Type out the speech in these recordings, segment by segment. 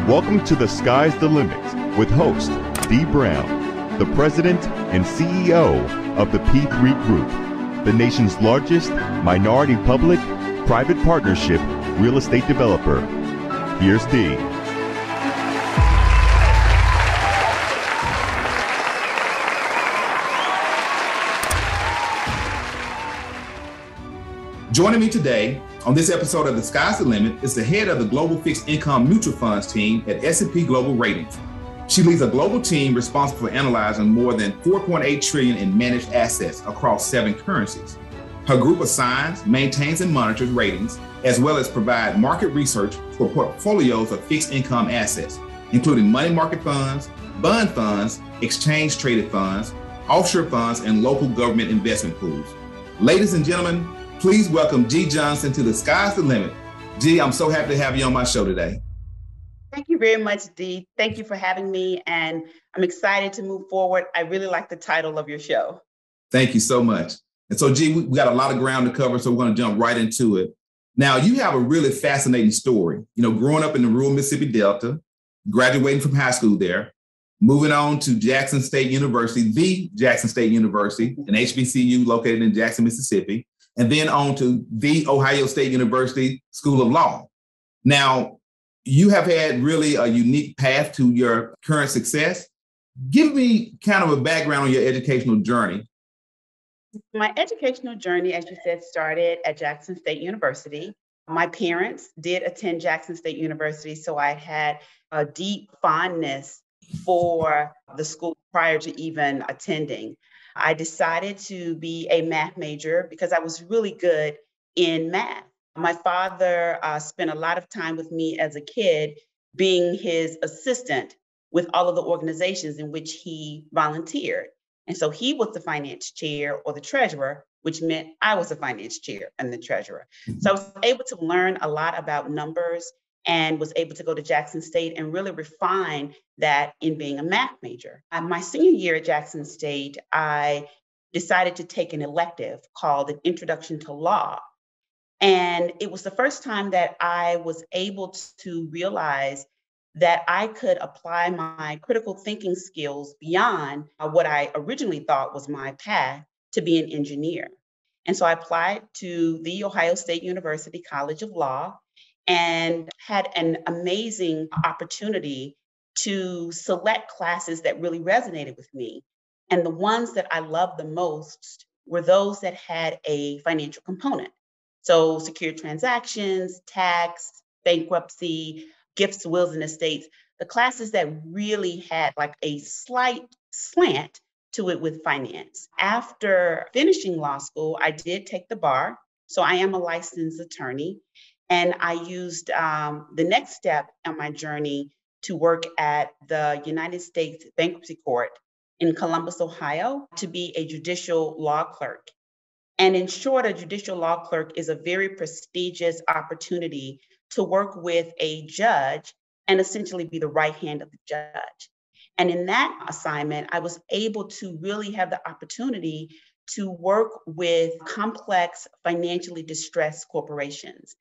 Welcome to The Sky's the Limit with host Dee Brown, the president and CEO of the P3 Group, the nation's largest minority public private partnership real estate developer. Here's Dee. Joining me today on this episode of The Sky's the Limit is the head of the Global Fixed Income Mutual Funds team at S&P Global Ratings. She leads a global team responsible for analyzing more than $4.8 trillion in managed assets across 7 currencies. Her group assigns, maintains, and monitors ratings, as well as provide market research for portfolios of fixed income assets, including money market funds, bond funds, exchange traded funds, offshore funds, and local government investment pools. Ladies and gentlemen, please welcome G. Johnson to The Sky's the Limit. G, I'm so happy to have you on my show today. Thank you very much, Dee. Thank you for having me, and I'm excited to move forward. I really like the title of your show. Thank you so much. And so, G, we got a lot of ground to cover, so we're going to jump right into it. Now, you have a really fascinating story. You know, growing up in the rural Mississippi Delta, graduating from high school there, moving on to Jackson State University, the Jackson State University, an HBCU located in Jackson, Mississippi, and then on to the Ohio State University School of Law. Now, you have had really a unique path to your current success. Give me kind of a background on your educational journey. My educational journey, as you said, started at Jackson State University. My parents did attend Jackson State University, so I had a deep fondness for the school prior to even attending. I decided to be a math major because I was really good in math. My father spent a lot of time with me as a kid, being his assistant with all of the organizations in which he volunteered. And so he was the finance chair or the treasurer, which meant I was the finance chair and the treasurer. So I was able to learn a lot about numbers and was able to go to Jackson State and really refine that in being a math major. My senior year at Jackson State, I decided to take an elective called an Introduction to Law. And it was the first time that I was able to realize that I could apply my critical thinking skills beyond what I originally thought was my path to be an engineer. And so I applied to the Ohio State University College of Law and had an amazing opportunity to select classes that really resonated with me. And the ones that I loved the most were those that had a financial component. So secured transactions, tax, bankruptcy, gifts, wills, and estates, the classes that really had like a slight slant to it with finance. After finishing law school, I did take the bar. So I am a licensed attorney. And I used the next step on my journey to work at the United States Bankruptcy Court in Columbus, Ohio, to be a judicial law clerk. And in short, a judicial law clerk is a very prestigious opportunity to work with a judge and essentially be the right hand of the judge. And in that assignment, I was able to really have the opportunity to work with complex, financially distressed corporations.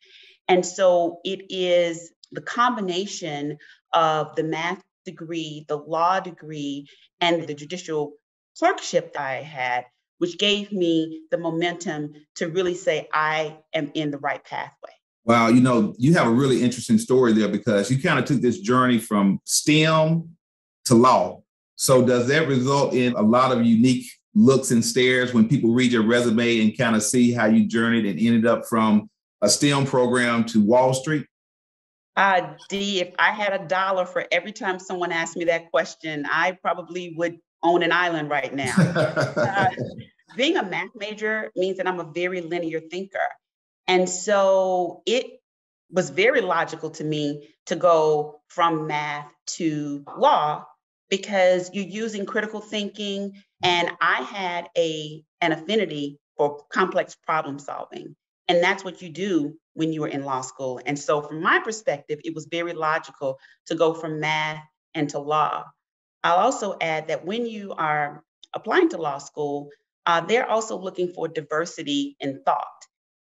And so it is the combination of the math degree, the law degree, and the judicial clerkship that I had, which gave me the momentum to really say I am in the right pathway. Wow, you know, you have a really interesting story there because you kind of took this journey from STEM to law. So does that result in a lot of unique looks and stares when people read your resume and kind of see how you journeyed and ended up from a STEM program to Wall Street? Dee, if I had $1 for every time someone asked me that question, I probably would own an island right now. Being a math major means that I'm a very linear thinker. And so it was very logical to me to go from math to law because you're using critical thinking. And I had an affinity for complex problem solving. And that's what you do when you were in law school. And so from my perspective, it was very logical to go from math and to law. I'll also add that when you are applying to law school, they're also looking for diversity in thought.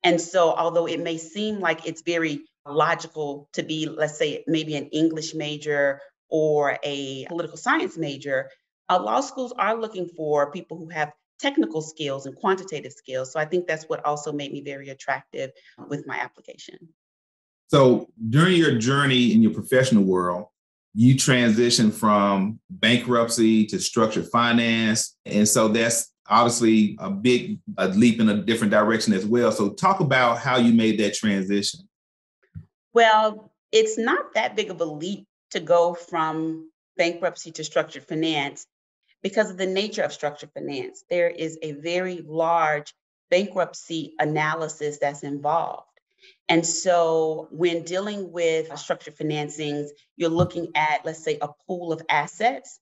And so although it may seem like it's very logical to be, let's say, maybe an English major or a political science major. Law schools are looking for people who have technical skills and quantitative skills. So I think that's what also made me very attractive with my application. So during your journey in your professional world, you transitioned from bankruptcy to structured finance. And so that's obviously a big leap in a different direction as well. So talk about how you made that transition. Well, it's not that big of a leap to go from bankruptcy to structured finance because of the nature of structured finance. There is a very large bankruptcy analysis that's involved. And so when dealing with structured financings, you're looking at, let's say, a pool of assets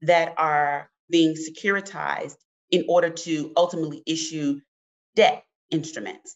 that are being securitized in order to ultimately issue debt instruments.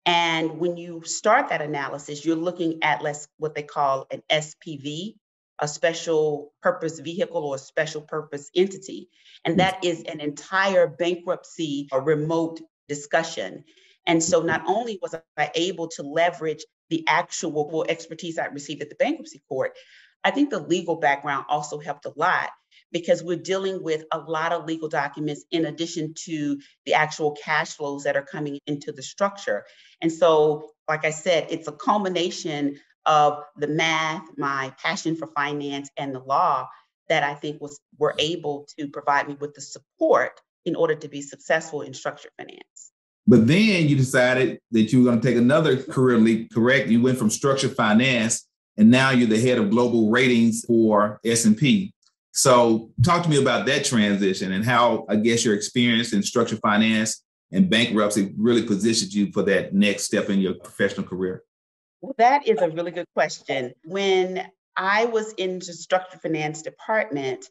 And when you start that analysis, you're looking at what they call an SPV, a special purpose vehicle or a special purpose entity. And that is an entire bankruptcy or remote discussion. And so not only was I able to leverage the actual expertise I received at the bankruptcy court, I think the legal background also helped a lot because we're dealing with a lot of legal documents in addition to the actual cash flows that are coming into the structure. And so, like I said, it's a culmination of the math, my passion for finance, and the law that I think were able to provide me with the support in order to be successful in structured finance. But then you decided that you were going to take another career leap, correct? You went from structured finance, and now you're the head of global ratings for S&P. So talk to me about that transition and how, I guess, your experience in structured finance and bankruptcy really positioned you for that next step in your professional career. Well, that is a really good question. When I was in the structured finance department,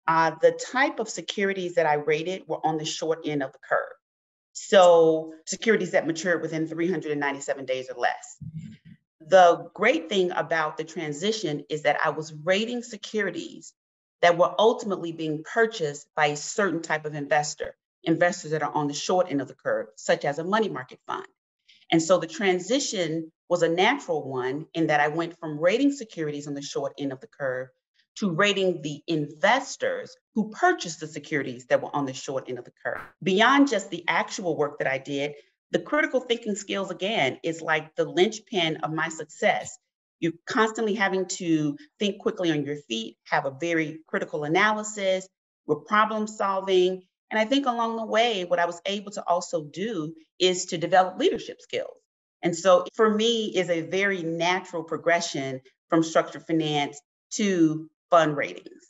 the type of securities that I rated were on the short end of the curve. So securities that matured within 397 days or less. The great thing about the transition is that I was rating securities that were ultimately being purchased by a certain type of investors that are on the short end of the curve, such as a money market fund. And so the transition was a natural one in that I went from rating securities on the short end of the curve to rating the investors who purchased the securities that were on the short end of the curve. Beyond just the actual work that I did, the critical thinking skills, again, is like the linchpin of my success. You're constantly having to think quickly on your feet, have a very critical analysis, we're problem solving. And I think along the way, what I was able to also do is to develop leadership skills. And so for me, is a very natural progression from structured finance to fund ratings.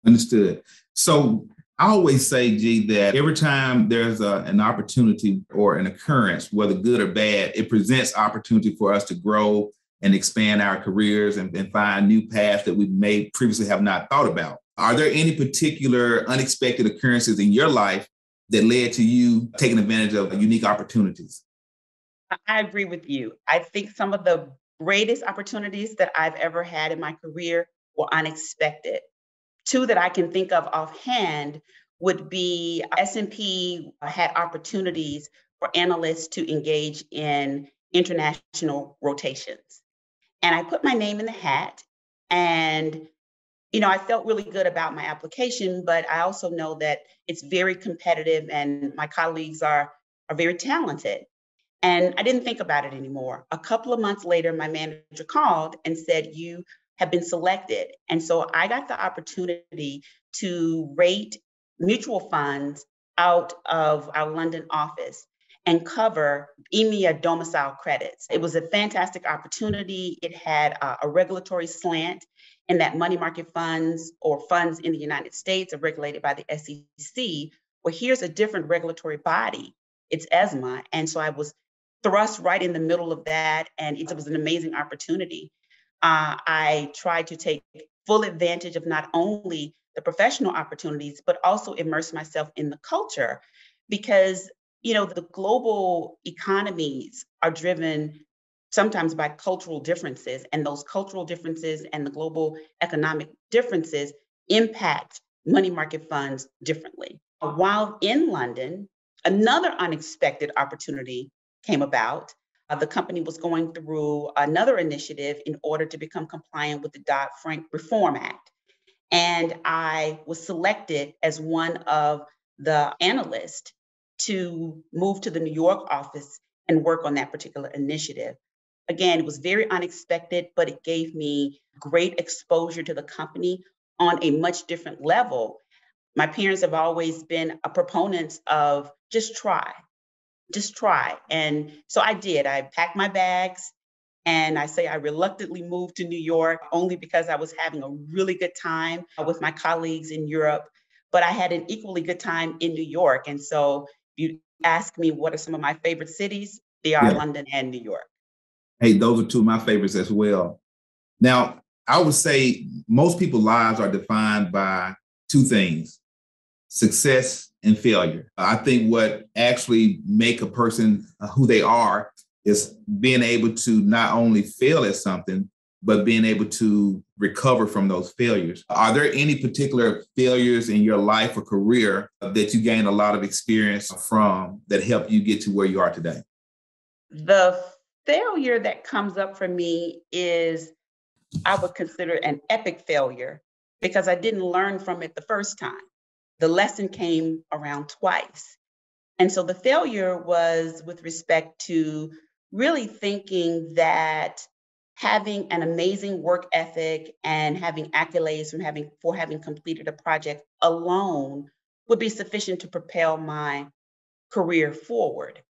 Understood. So I always say, G, that every time there's an opportunity or an occurrence, whether good or bad, it presents opportunity for us to grow and expand our careers and find new paths that we may previously have not thought about. Are there any particular unexpected occurrences in your life that led to you taking advantage of unique opportunities? I agree with you. I think some of the greatest opportunities that I've ever had in my career were unexpected. Two that I can think of offhand would be S&P had opportunities for analysts to engage in international rotations. And I put my name in the hat and I felt really good about my application, but I also know that it's very competitive and my colleagues are very talented. And I didn't think about it anymore. A couple of months later, my manager called and said, "You have been selected." And so I got the opportunity to rate mutual funds out of our London office and cover EMEA domicile credits. It was a fantastic opportunity. It had a regulatory slant in that money market funds or funds in the United States are regulated by the SEC. Well, here's a different regulatory body. It's ESMA. And so I was thrust right in the middle of that. And it was an amazing opportunity. I tried to take full advantage of not only the professional opportunities, but also immerse myself in the culture because, the global economies are driven sometimes by cultural differences, and those cultural differences and the global economic differences impact money market funds differently. While in London, another unexpected opportunity came about. The company was going through another initiative in order to become compliant with the Dodd-Frank Reform Act. And I was selected as one of the analysts to move to the New York office and work on that particular initiative. Again, it was very unexpected, but it gave me great exposure to the company on a much different level. My parents have always been a proponents of just try. And so I did. I packed my bags and I reluctantly moved to New York only because I was having a really good time with my colleagues in Europe, but I had an equally good time in New York. And so if you ask me what are some of my favorite cities, they are London and New York. Hey, those are two of my favorites as well. Now, I would say most people's lives are defined by two things: success and failure. I think what actually make a person who they are is being able to not only fail at something, but being able to recover from those failures. Are there any particular failures in your life or career that you gained a lot of experience from that helped you get to where you are today? The failure that comes up for me is, I would consider an epic failure because I didn't learn from it the first time. The lesson came around twice. And so the failure was with respect to really thinking that having an amazing work ethic and having accolades for having completed a project alone would be sufficient to propel my career forward.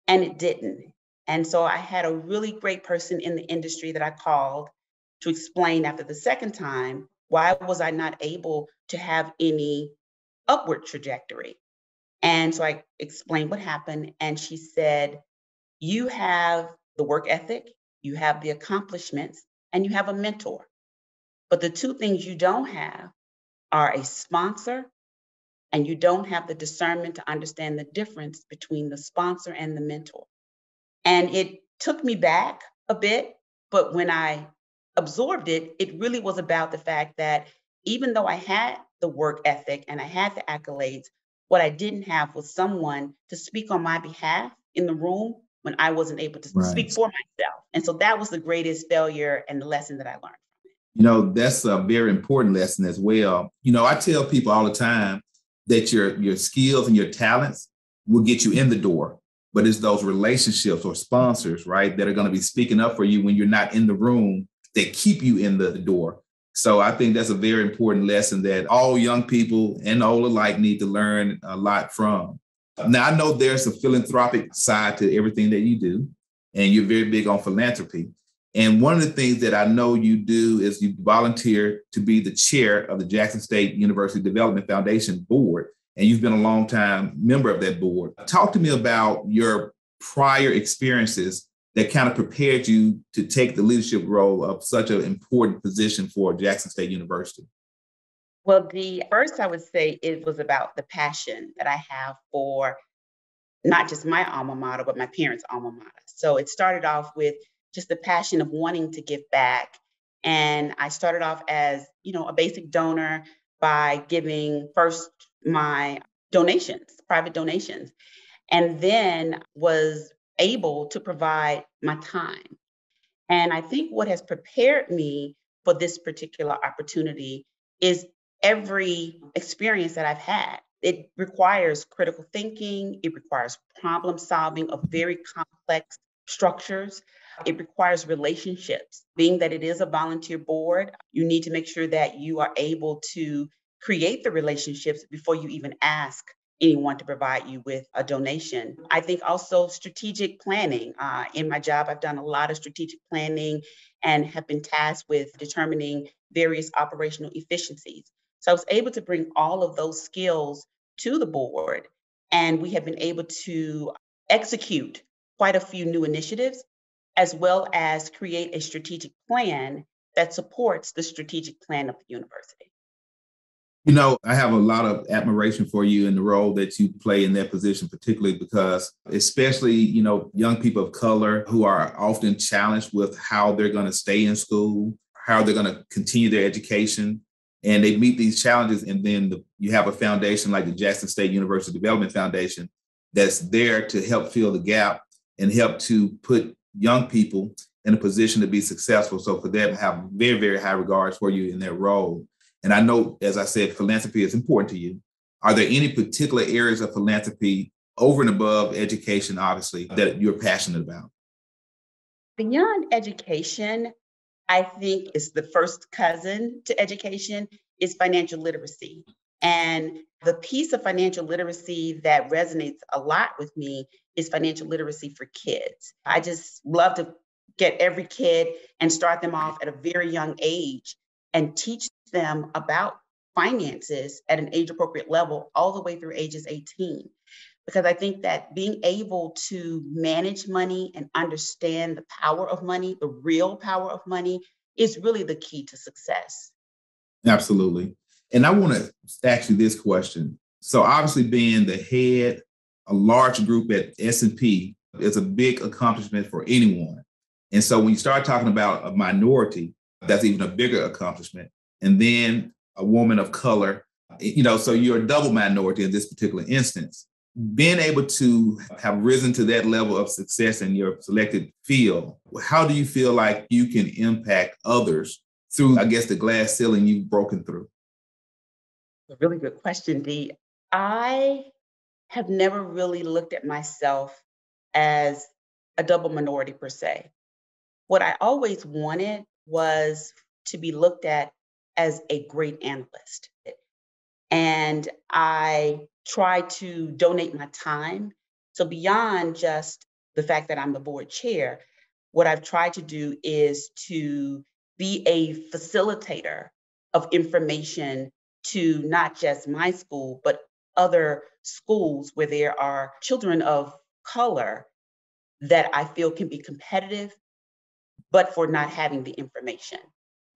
And it didn't. And so I had a really great person in the industry that I called to explain after the second time, why was I not able to have any upward trajectory? And so I explained what happened. And she said, you have the work ethic, you have the accomplishments, and you have a mentor. But the two things you don't have are a sponsor, and you don't have the discernment to understand the difference between the sponsor and the mentor. And it took me back a bit, but when I absorbed it, it really was about the fact that even though I had the work ethic and I had the accolades, what I didn't have was someone to speak on my behalf in the room when I wasn't able to speak for myself. And so that was the greatest failure and the lesson that I learned from it. You know, that's a very important lesson as well. You know, I tell people all the time that your skills and your talents will get you in the door, but it's those relationships or sponsors, right, that are going to be speaking up for you when you're not in the room that keep you in the door. So I think that's a very important lesson that all young people and old alike need to learn a lot from. Now, I know there's a philanthropic side to everything that you do, and you're very big on philanthropy. And one of the things that I know you do is you volunteer to be the chair of the Jackson State University Development Foundation board, and you've been a long time member of that board. Talk to me about your prior experiences that kind of prepared you to take the leadership role of such an important position for Jackson State University. Well, the first I would say it was about the passion that I have for not just my alma mater, but my parents' alma mater. So it started off with just the passion of wanting to give back. And I started off as, a basic donor by giving first my donations, private donations, and then was able to provide my time. And I think what has prepared me for this particular opportunity is every experience that I've had. It requires critical thinking. It requires problem solving of very complex structures. It requires relationships. Being that it is a volunteer board, you need to make sure that you are able to create the relationships before you even ask anyone to provide you with a donation. I think also strategic planning. In my job, I've done a lot of strategic planning and have been tasked with determining various operational efficiencies. So I was able to bring all of those skills to the board, and we have been able to execute quite a few new initiatives, as well as create a strategic plan that supports the strategic plan of the university. You know, I have a lot of admiration for you in the role that you play in that position, particularly because especially, young people of color who are often challenged with how they're going to stay in school, how they're going to continue their education. And they meet these challenges. And then you have a foundation like the Jackson State University Development Foundation that's there to help fill the gap and help to put young people in a position to be successful. So for them, I have very, very high regards for you in that role. And I know, as I said, philanthropy is important to you. Are there any particular areas of philanthropy over and above education, obviously, that you're passionate about? Beyond education, I think is the first cousin to education is financial literacy. And the piece of financial literacy that resonates a lot with me is financial literacy for kids. I just love to get every kid and start them off at a very young age and teach them about finances at an age appropriate level all the way through ages 18. Because I think that being able to manage money and understand the power of money, the real power of money, is really the key to success. Absolutely. And I want to ask you this question. So obviously being the head, a large group at S&P is a big accomplishment for anyone. And so when you start talking about a minority, that's even a bigger accomplishment. And then a woman of color, so you're a double minority in this particular instance. Being able to have risen to that level of success in your selected field, how do you feel like you can impact others through, I guess, the glass ceiling you've broken through? A really good question, Dee. I have never really looked at myself as a double minority per se. What I always wanted was to be looked at as a great analyst. And I try to donate my time. So beyond just the fact that I'm the board chair, what I've tried to do is to be a facilitator of information to not just my school, but other schools where there are children of color that I feel can be competitive, but for not having the information.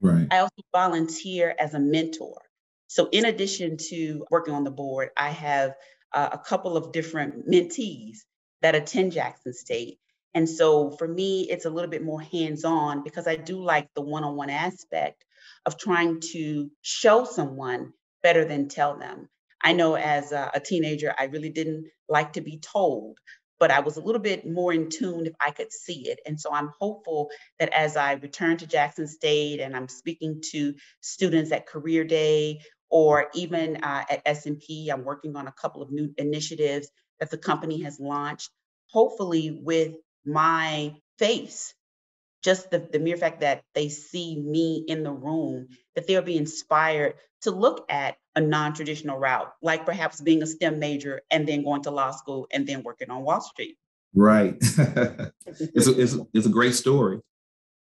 Right. I also volunteer as a mentor. So in addition to working on the board, I have a couple of different mentees that attend Jackson State. And so for me, it's a little bit more hands-on because I do like the one-on-one aspect of trying to show someone better than tell them. I know as a teenager, I really didn't like to be told, but I was a little bit more in tune if I could see it. And so I'm hopeful that as I return to Jackson State and I'm speaking to students at Career Day or even at S&P, I'm working on a couple of new initiatives that the company has launched, hopefully with my face, just the mere fact that they see me in the room, that they'll be inspired to look at a non-traditional route, like perhaps being a STEM major and then going to law school and then working on Wall Street. Right. It's a great story.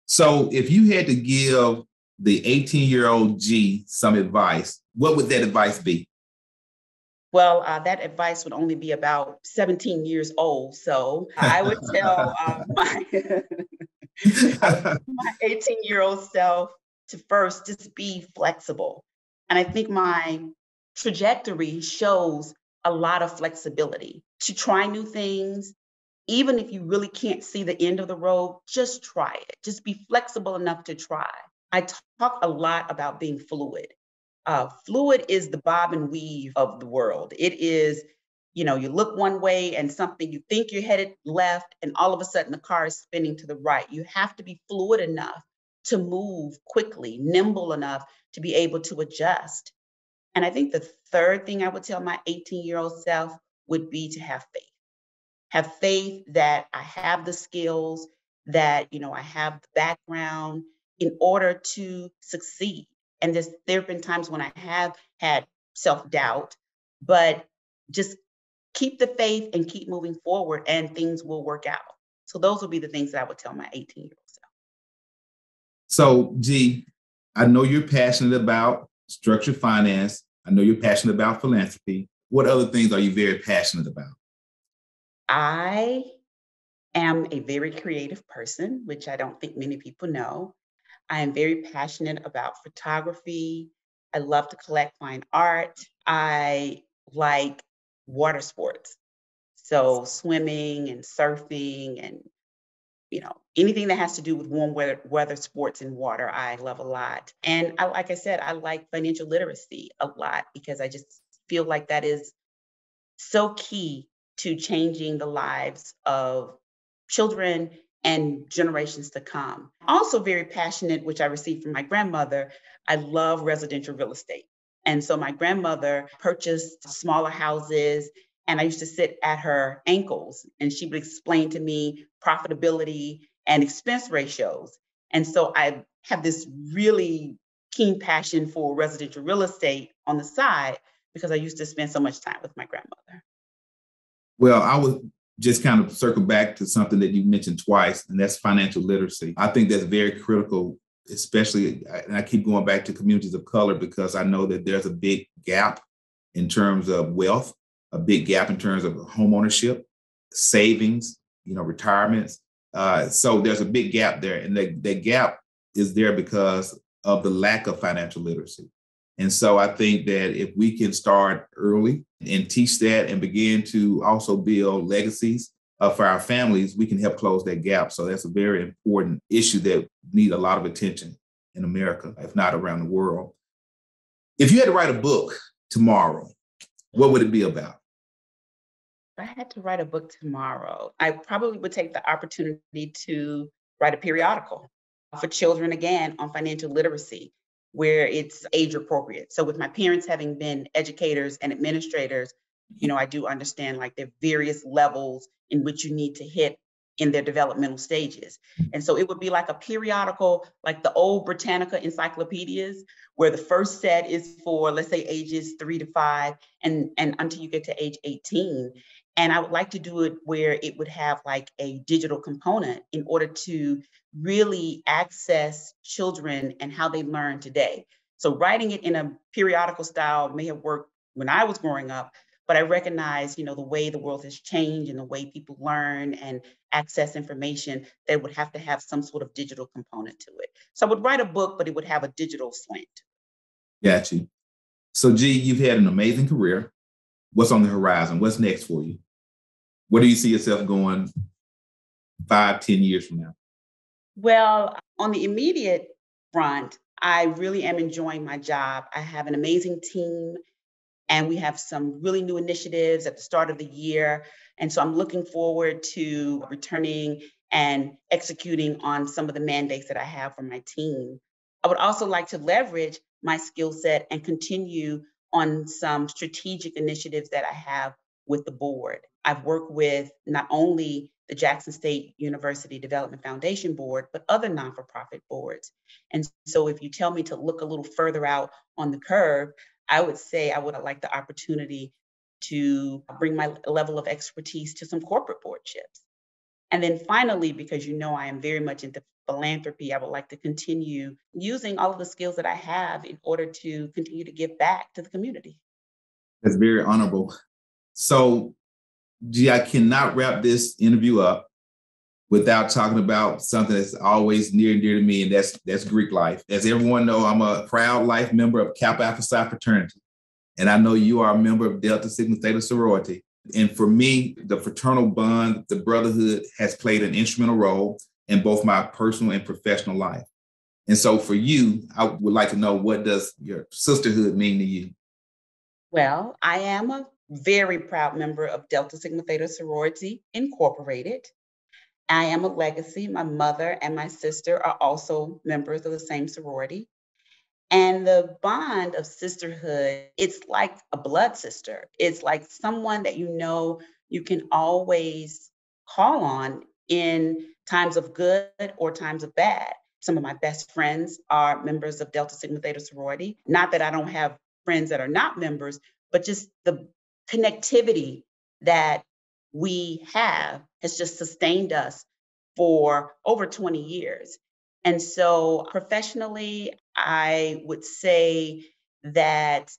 So if you had to give the 18-year-old G some advice, what would that advice be? Well, that advice would only be about 17 years old. So I would tell my 18-year-old self to first just be flexible. And I think my trajectory shows a lot of flexibility to try new things. Even if you really can't see the end of the road, just try it. Just be flexible enough to try. I talk a lot about being fluid. Fluid is the bob and weave of the world. It is, you look one way and something, you think you're headed left, and all of a sudden the car is spinning to the right. You have to be fluid enough to move quickly, nimble enough to be able to adjust. And I think the third thing I would tell my 18-year-old self would be to have faith. Have faith that I have the skills, that, I have the background in order to succeed. And there have been times when I have had self-doubt, but just keep the faith and keep moving forward and things will work out. So those would be the things that I would tell my 18-year-old self. So, G, I know you're passionate about structured finance. I know you're passionate about philanthropy. What other things are you very passionate about? I am a very creative person, which I don't think many people know. I am very passionate about photography. I love to collect fine art. I like water sports. So swimming and surfing and, anything that has to do with warm weather sports and water, I love a lot. And like I said, I like financial literacy a lot because I just feel like that is so key to changing the lives of children and generations to come. Also very passionate, which I received from my grandmother. I love residential real estate. And so my grandmother purchased smaller houses, and I used to sit at her ankles, and she would explain to me profitability and expense ratios. And so I have this really keen passion for residential real estate on the side because I used to spend so much time with my grandmother. Well, I would just kind of circle back to something that you mentioned twice, and that's financial literacy. I think that's very critical, especially, and I keep going back to communities of color because I know that there's a big gap in terms of wealth, a big gap in terms of home ownership, savings, retirements. So there's a big gap there, and that gap is there because of the lack of financial literacy. And so I think that if we can start early and teach that and begin to also build legacies for our families, we can help close that gap. So that's a very important issue that needs a lot of attention in America, if not around the world. If you had to write a book tomorrow, what would it be about? If I had to write a book tomorrow, I probably would take the opportunity to write a periodical for children, again, on financial literacy, where it's age appropriate. So with my parents having been educators and administrators, I do understand like there are various levels in which you need to hit in their developmental stages. And so it would be like a periodical, like the old Britannica encyclopedias, where the first set is for, let's say, ages 3 to 5 and until you get to age 18. And I would like to do it where it would have like a digital component in order to really access children and how they learn today. So writing it in a periodical style may have worked when I was growing up, but I recognize, the way the world has changed and the way people learn and access information, they would have to have some sort of digital component to it. So I would write a book, but it would have a digital slant. Got you. So G, you've had an amazing career. What's on the horizon? What's next for you? Where do you see yourself going 5-10 years from now? Well, on the immediate front, I really am enjoying my job. I have an amazing team, and we have some really new initiatives at the start of the year. And so I'm looking forward to returning and executing on some of the mandates that I have for my team. I would also like to leverage my skill set and continue on some strategic initiatives that I have with the board. I've worked with not only the Jackson State University Development Foundation Board, but other non-for-profit boards. And so if you tell me to look a little further out on the curve, I would say I would like the opportunity to bring my level of expertise to some corporate boardships. And then finally, because I am very much into philanthropy, I would like to continue using all of the skills that I have in order to continue to give back to the community. That's very honorable. So, G, I cannot wrap this interview up without talking about something that's always near and dear to me, and that's Greek life. As everyone knows, I'm a proud life member of Kappa Alpha Psi fraternity, and I know you are a member of Delta Sigma Theta sorority. And for me, the fraternal bond, the brotherhood, has played an instrumental role in both my personal and professional life. And so for you, I would like to know, what does your sisterhood mean to you? Well, I am a very proud member of Delta Sigma Theta Sorority Incorporated. I am a legacy. My mother and my sister are also members of the same sorority. And the bond of sisterhood, it's like a blood sister. It's like someone that you can always call on in times of good or times of bad. Some of my best friends are members of Delta Sigma Theta Sorority. Not that I don't have friends that are not members, but just the connectivity that we have has just sustained us for over 20 years. And so professionally, I would say that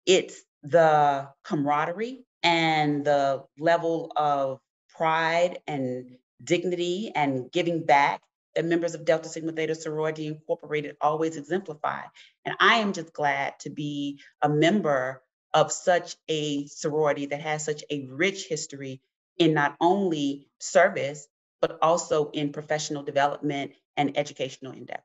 it's the camaraderie and the level of pride and dignity and giving back that members of Delta Sigma Theta Sorority Incorporated always exemplify. And I am just glad to be a member of such a sorority that has such a rich history in not only service, but also in professional development and educational endeavors.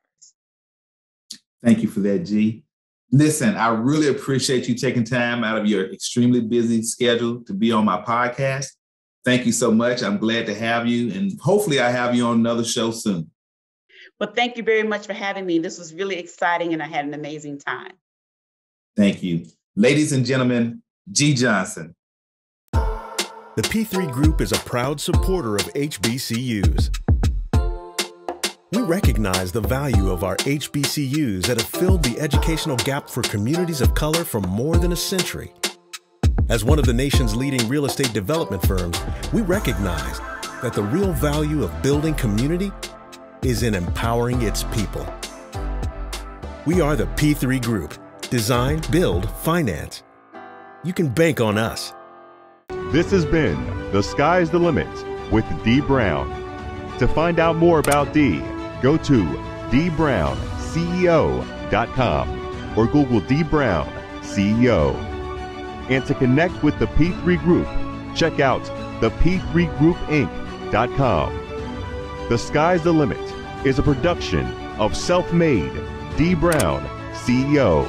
Thank you for that, G. Listen, I really appreciate you taking time out of your extremely busy schedule to be on my podcast. Thank you so much. I'm glad to have you, and hopefully I have you on another show soon. Well, thank you very much for having me. This was really exciting, and I had an amazing time. Thank you. Ladies and gentlemen, G. Johnson. The P3 Group is a proud supporter of HBCUs. We recognize the value of our HBCUs that have filled the educational gap for communities of color for more than a century. As one of the nation's leading real estate development firms, we recognize that the real value of building community is in empowering its people. We are the P3 Group. Design, build, finance. You can bank on us. This has been The Sky's the Limit with Dee Brown. To find out more about Dee, go to dbrownCEO.com or Google Dee Brown CEO. And to connect with the P3 Group, check out thep3groupinc.com. The Sky's the Limit is a production of Self-Made Dee Brown CEO.